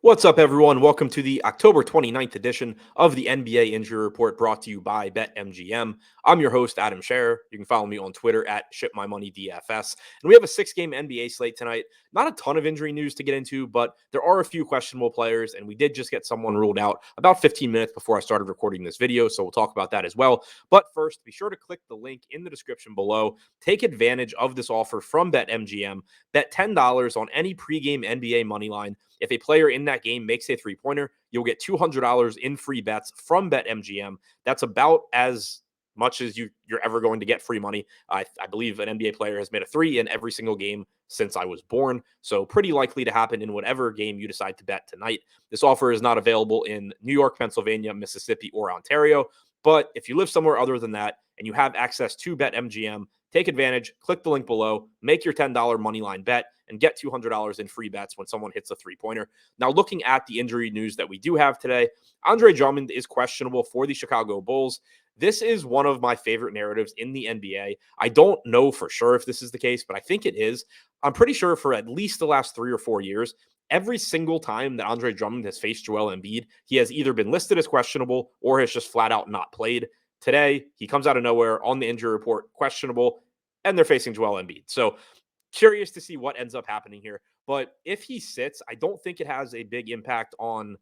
What's up, everyone? Welcome to the October 29th edition of the NBA Injury Report brought to you by BetMGM. I'm your host, Adam Scherer. You can follow me on Twitter at ShipMyMoneyDFS. And we have a six-game NBA slate tonight. Not a ton of injury news to get into, but there are a few questionable players, and we did just get someone ruled out about 15 minutes before I started recording this video, so we'll talk about that as well. But first, be sure to click the link in the description below. Take advantage of this offer from BetMGM. Bet $10 on any pregame NBA money line. If a player in that game makes a three-pointer, you'll get $200 in free bets from BetMGM. That's about as much as you're ever going to get free money. I believe an NBA player has made a three in every single game since I was born, so pretty likely to happen in whatever game you decide to bet tonight. This offer is not available in New York, Pennsylvania, Mississippi, or Ontario, but if you live somewhere other than that and you have access to BetMGM, take advantage, click the link below, make your $10 moneyline bet, and get $200 in free bets when someone hits a three-pointer. Now, looking at the injury news that we do have today, Andre Drummond is questionable for the Chicago Bulls. This is one of my favorite narratives in the NBA. I don't know for sure if this is the case, but I think it is. I'm pretty sure for at least the last 3 or 4 years, every single time that Andre Drummond has faced Joel Embiid, he has either been listed as questionable or has just flat out not played. Today, he comes out of nowhere on the injury report, questionable, and they're facing Joel Embiid. So curious to see what ends up happening here. But if he sits, I don't think it has a big impact on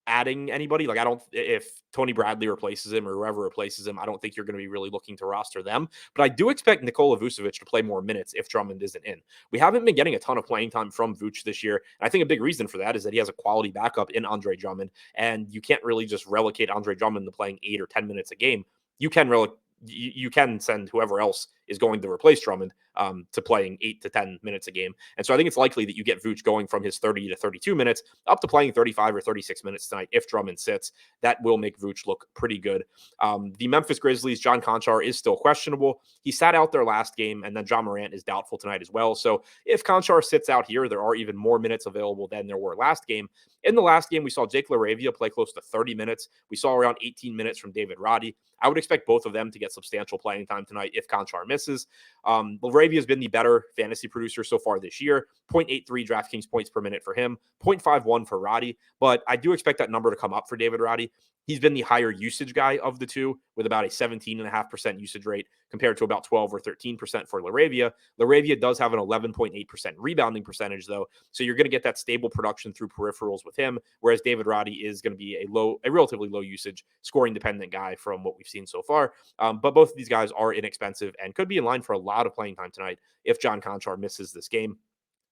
adding anybody. Like, I don't, if Tony Bradley replaces him or whoever replaces him, I don't think you're going to be really looking to roster them. But I do expect Nikola Vucevic to play more minutes if Drummond isn't in. We haven't been getting a ton of playing time from Vuce this year. And I think a big reason for that is that he has a quality backup in Andre Drummond. And you can't really just relegate Andre Drummond to playing 8 or 10 minutes a game. You can send whoever else is going to replace Drummond to playing 8 to 10 minutes a game. And so I think it's likely that you get Vooch going from his 30 to 32 minutes up to playing 35 or 36 minutes tonight if Drummond sits. That will make Vooch look pretty good. The Memphis Grizzlies, John Konchar is still questionable. He sat out their last game, and then John Morant is doubtful tonight as well. So if Konchar sits out here, there are even more minutes available than there were last game. In the last game, we saw Jake LaRavia play close to 30 minutes. We saw around 18 minutes from David Roddy. I would expect both of them to get substantial playing time tonight if Konchar misses. LaRavia has been the better fantasy producer so far this year. 0.83 DraftKings points per minute for him, 0.51 for Roddy. But I do expect that number to come up for David Roddy. He's been the higher usage guy of the two with about a 17.5% usage rate compared to about 12 or 13% for LaRavia. LaRavia does have an 11.8% rebounding percentage, though. So you're going to get that stable production through peripherals with him, whereas David Roddy is going to be a relatively low usage scoring dependent guy from what we've seen so far. But both of these guys are inexpensive and could be in line for a lot of playing time tonight if John Konchar misses this game.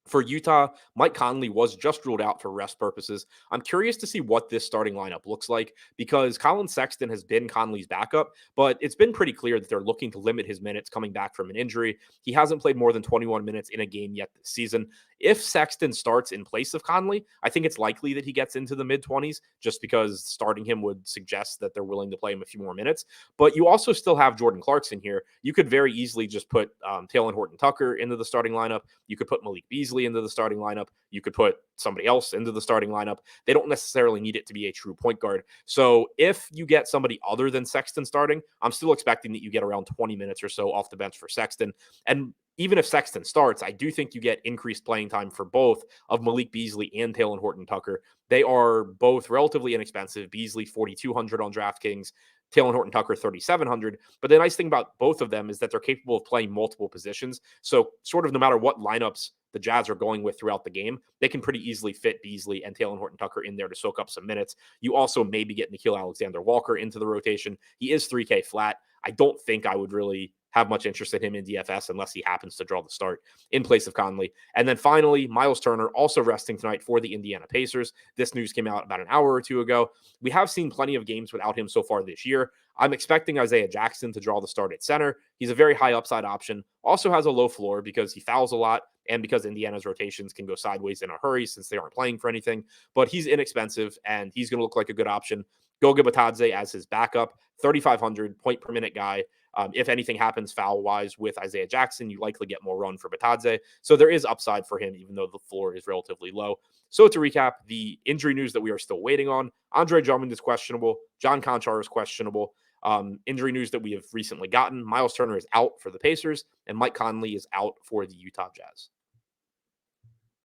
For Utah, Mike Conley was just ruled out for rest purposes. I'm curious to see what this starting lineup looks like because Colin Sexton has been Conley's backup, but it's been pretty clear that they're looking to limit his minutes coming back from an injury. He hasn't played more than 21 minutes in a game yet this season. If Sexton starts in place of Conley, I think it's likely that he gets into the mid-20s just because starting him would suggest that they're willing to play him a few more minutes. But you also still have Jordan Clarkson here. You could very easily just put Talen Horton-Tucker into the starting lineup. You could put Malik Beasley into the starting lineup. You could put somebody else into the starting lineup. They don't necessarily need it to be a true point guard. So if you get somebody other than Sexton starting, I'm still expecting that you get around 20 minutes or so off the bench for Sexton. And even if Sexton starts, I do think you get increased playing time for both of Malik Beasley and Talen Horton-Tucker. They are both relatively inexpensive. Beasley, $4,200 on DraftKings. Talen Horton-Tucker, $3,700. But the nice thing about both of them is that they're capable of playing multiple positions. So sort of no matter what lineups the Jazz are going with throughout the game, they can pretty easily fit Beasley and Talen Horton-Tucker in there to soak up some minutes. You also maybe get Nickeil Alexander-Walker into the rotation. He is 3K flat. I don't think I would really have much interest in him in DFS unless he happens to draw the start in place of Conley. And then finally, Miles Turner also resting tonight for the Indiana Pacers. This news came out about an hour or two ago. We have seen plenty of games without him so far this year. I'm expecting Isaiah Jackson to draw the start at center. He's a very high upside option. Also has a low floor because he fouls a lot and because Indiana's rotations can go sideways in a hurry since they aren't playing for anything. But he's inexpensive and he's going to look like a good option. Goga Batadze as his backup, 3,500 point per minute guy. If anything happens foul-wise with Isaiah Jackson, you likely get more run for Batadze. So there is upside for him, even though the floor is relatively low. So to recap, the injury news that we are still waiting on, Andre Drummond is questionable. John Konchar is questionable. Injury news that we have recently gotten, Miles Turner is out for the Pacers, and Mike Conley is out for the Utah Jazz.